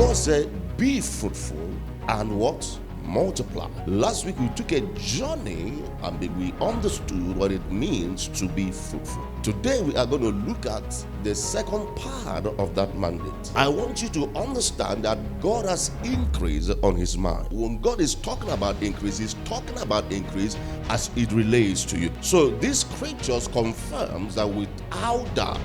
God said, be fruitful and what? Multiply. Last week we took a journey and we understood what it means to be fruitful. Today we are going to look at the second part of that mandate. I want you to understand that God has increase on his mind. When God is talking about increase, he's talking about increase as it relates to you. So these scriptures confirms that without doubt,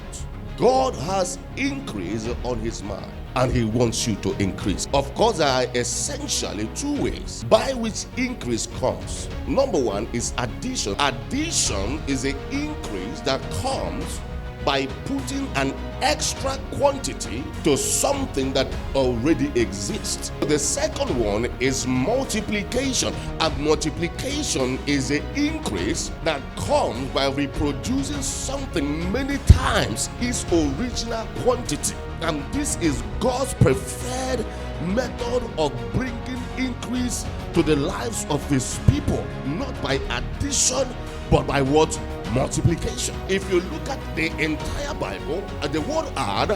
God has increase on his mind, and he wants you to increase. Of course, there are essentially two ways by which increase comes. Number one is addition. Addition is an increase that comes by putting an extra quantity to something that already exists. The second one is multiplication. And multiplication is an increase that comes by reproducing something many times its original quantity. And this is God's preferred method of bringing increase to the lives of his people, not by addition, but by what? Multiplication. If you look at the entire Bible, the word add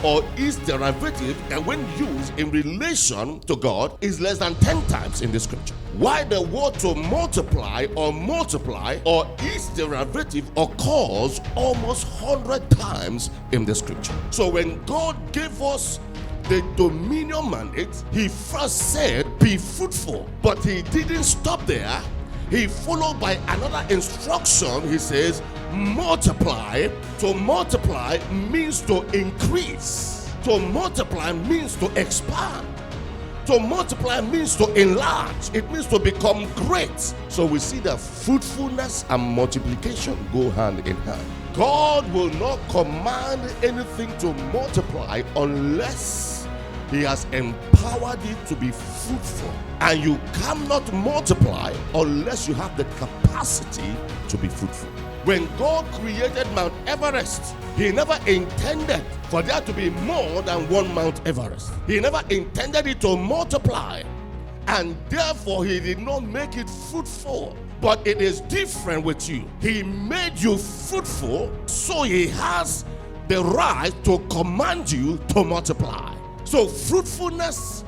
or its derivative, and when used in relation to God, is less than 10 times in the scripture. Why the word to multiply or its derivative occurs almost 100 times in the scripture. So when God gave us the dominion mandate, he first said, be fruitful. But he didn't stop there. He followed by another instruction. He says, multiply. To multiply means to increase. To multiply means to expand. To multiply means to enlarge. It means to become great. So we see that fruitfulness and multiplication go hand in hand. God will not command anything to multiply unless he has empowered it to be fruitful. And you cannot multiply unless you have the capacity to be fruitful. When God created Mount Everest, he never intended for there to be more than one Mount Everest. He never intended it to multiply. And therefore, he did not make it fruitful. But it is different with you. He made you fruitful, so he has the right to command you to multiply. So fruitfulness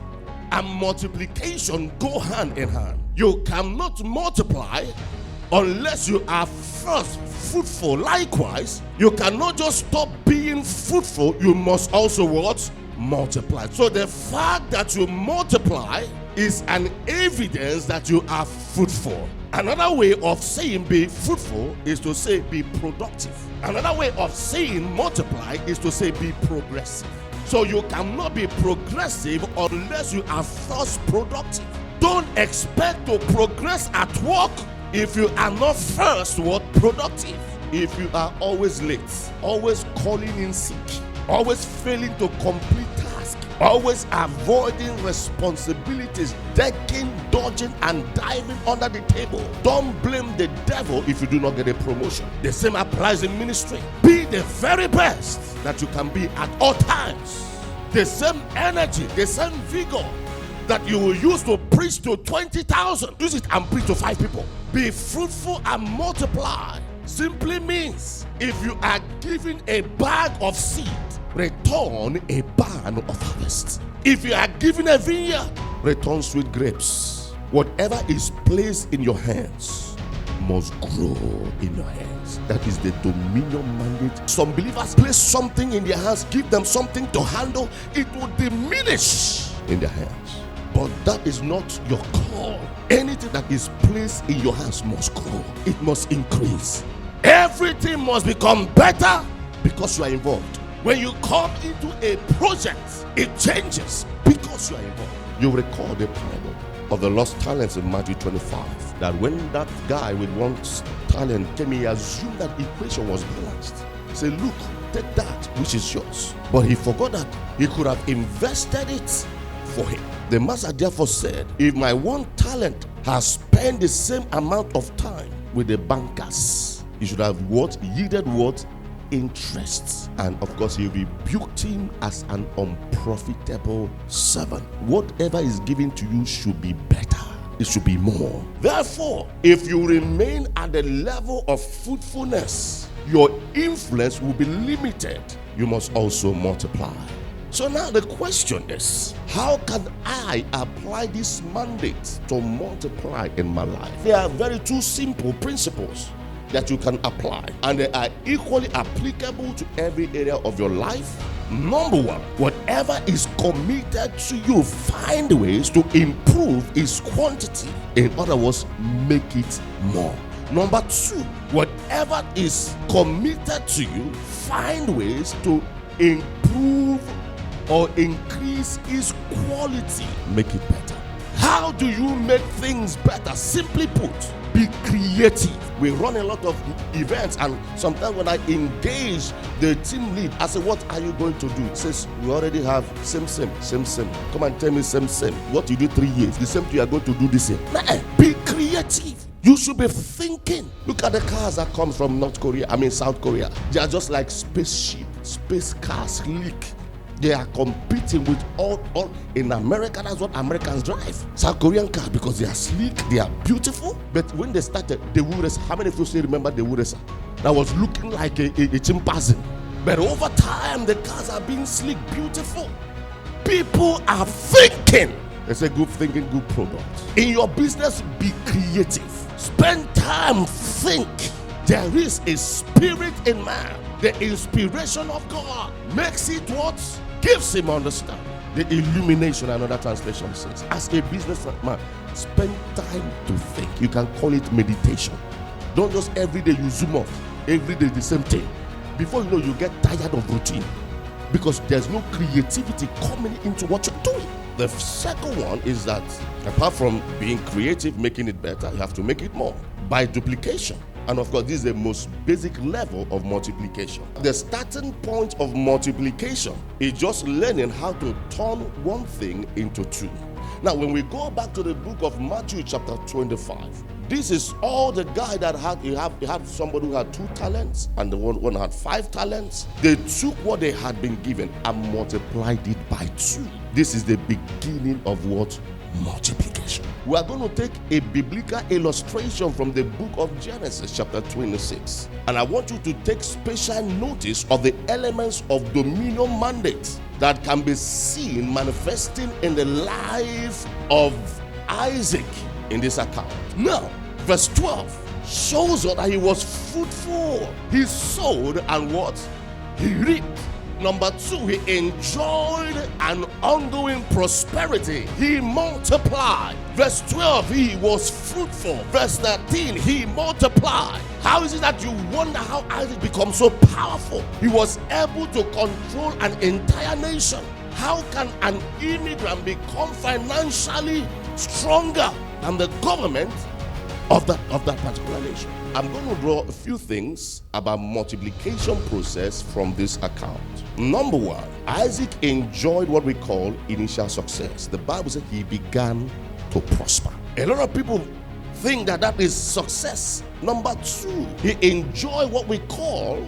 and multiplication go hand in hand. You cannot multiply unless you are first fruitful. Likewise, you cannot just stop being fruitful. You must also what? Multiply. So the fact that you multiply is an evidence that you are fruitful. Another way of saying be fruitful is to say be productive. Another way of saying multiply is to say be progressive. So you cannot be progressive unless you are first productive. Don't expect to progress at work if you are not first what? Productive. If you are always late, always calling in sick, always failing to complete tasks, always avoiding responsibilities, decking, dodging, and diving under the table, don't blame the devil if you do not get a promotion. The same applies in ministry. Be the very best that you can be at all times. The same energy, the same vigor that you will use to preach to 20,000, use it and preach to 5 people. Be fruitful and multiply simply means if you are given a bag of seed, return a barn of harvest. If you are given a vineyard, return sweet grapes. Whatever is placed in your hands must grow in your hands. That is the dominion mandate. Some believers place something in their hands, give them something to handle, it will diminish in their hands. But that is not your call. Anything that is placed in your hands must grow. It must increase. Everything must become better because you are involved. When you come into a project, it changes because you are involved. You recall the parable of the lost talents in Matthew 25. That when that guy with one talent came, he assumed that equation was balanced. He said, look, take that which is yours. But he forgot that he could have invested it for him. The master therefore said, if my one talent has spent the same amount of time with the bankers, he should have what? Yielded what? Interest. And of course, he rebuked him as an unprofitable servant. Whatever is given to you should be better. It should be more. Therefore, if you remain at the level of fruitfulness, your influence will be limited. You must also multiply. So now the question is, how can I apply this mandate to multiply in my life? There are very two simple principles that you can apply, and they are equally applicable to every area of your life. Number one, whatever is committed to you, find ways to improve its quantity. In other words, make it more. Number two, whatever is committed to you, find ways to improve or increase its quality. Make it better. How do you make things better? Simply put, be creative. We run a lot of events, and sometimes when I engage the team lead, I say, what are you going to do? He says, we already have same. Come and tell me same. What you do 3 years, the same thing you are going to do the same. Nah, be creative. You should be thinking. Look at the cars that come from South Korea. They are just like spaceship, space cars, sleek. They are competing with all in America. That's what Americans drive. South Korean cars, because they are sleek, they are beautiful. But when they started, the Wuresa, how many of you still remember the Wuresa? That was looking like a chimpanzee. But over time, the cars are being sleek, beautiful. People are thinking. It's a good thinking, good product. In your business, be creative. Spend time, think. There is a spirit in man. The inspiration of God makes it what? Gives him understanding. The illumination, another translation says. As a businessman, spend time to think. You can call it meditation. Don't just every day you zoom off. Every day the same thing. Before you know, you get tired of routine, because there's no creativity coming into what you're doing. The second one is that apart from being creative, making it better, you have to make it more by duplication. And of course, this is the most basic level of multiplication. The starting point of multiplication is just learning how to turn one thing into two. Now, when we go back to the book of Matthew chapter 25, this is all the guy that had somebody who had 2 talents, and the one had 5 talents. They took what they had been given and multiplied it by 2. This is the beginning of what? Multiplication. We are going to take a biblical illustration from the book of Genesis chapter 26, and I want you to take special notice of the elements of dominion mandate that can be seen manifesting in the life of Isaac in this account. Now, verse 12 shows us that he was fruitful. He sowed and what? He reaped. Number 2, he enjoyed an ongoing prosperity. He multiplied. Verse 12, he was fruitful. Verse 13, he multiplied. How is it that you wonder how Isaac becomes so powerful? He was able to control an entire nation. How can an immigrant become financially stronger than the government of that particular nation? I'm going to draw a few things about multiplication process from this account. Number 1, Isaac enjoyed what we call initial success. The Bible said he began to prosper. A lot of people think that is success. Number 2, he enjoyed what we call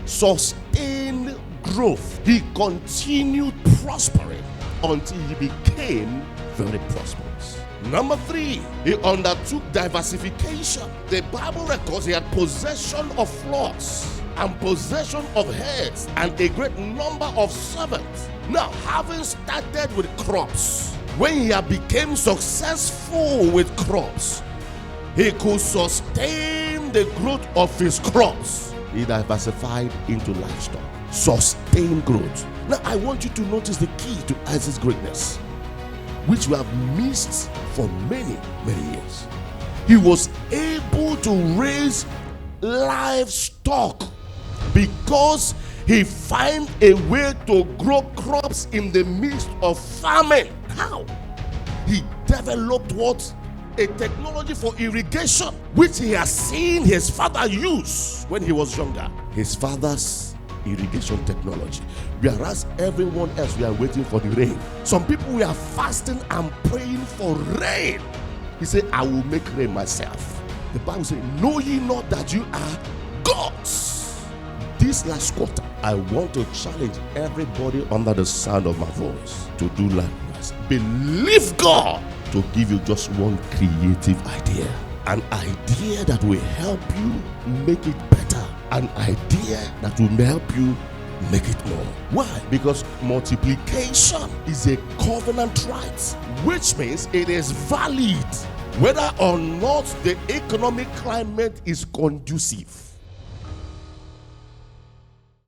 sustained growth. He continued prospering until he became very prosperous. Number 3, he undertook diversification. The Bible records he had possession of flocks and possession of herds and a great number of servants. Now, having started with crops, when he had became successful with crops, he could sustain the growth of his crops. He diversified into livestock. Sustained growth. Now, I want you to notice the key to Isaac's greatness, which we have missed for many, many years. He was able to raise livestock because he found a way to grow crops in the midst of famine. How? He developed what? A technology for irrigation, which he has seen his father use when he was younger. His father's irrigation technology. Whereas everyone else, we are waiting for the rain. Some people, we are fasting and praying for rain. He said, I will make rain myself. The Bible says, know ye not that you are gods? This last quarter, I want to challenge everybody under the sound of my voice to do likewise. Believe God to give you just one creative idea. An idea that will help you make it better. An idea that will help you make it more. Why? Because multiplication is a covenant right, which means it is valid whether or not the economic climate is conducive.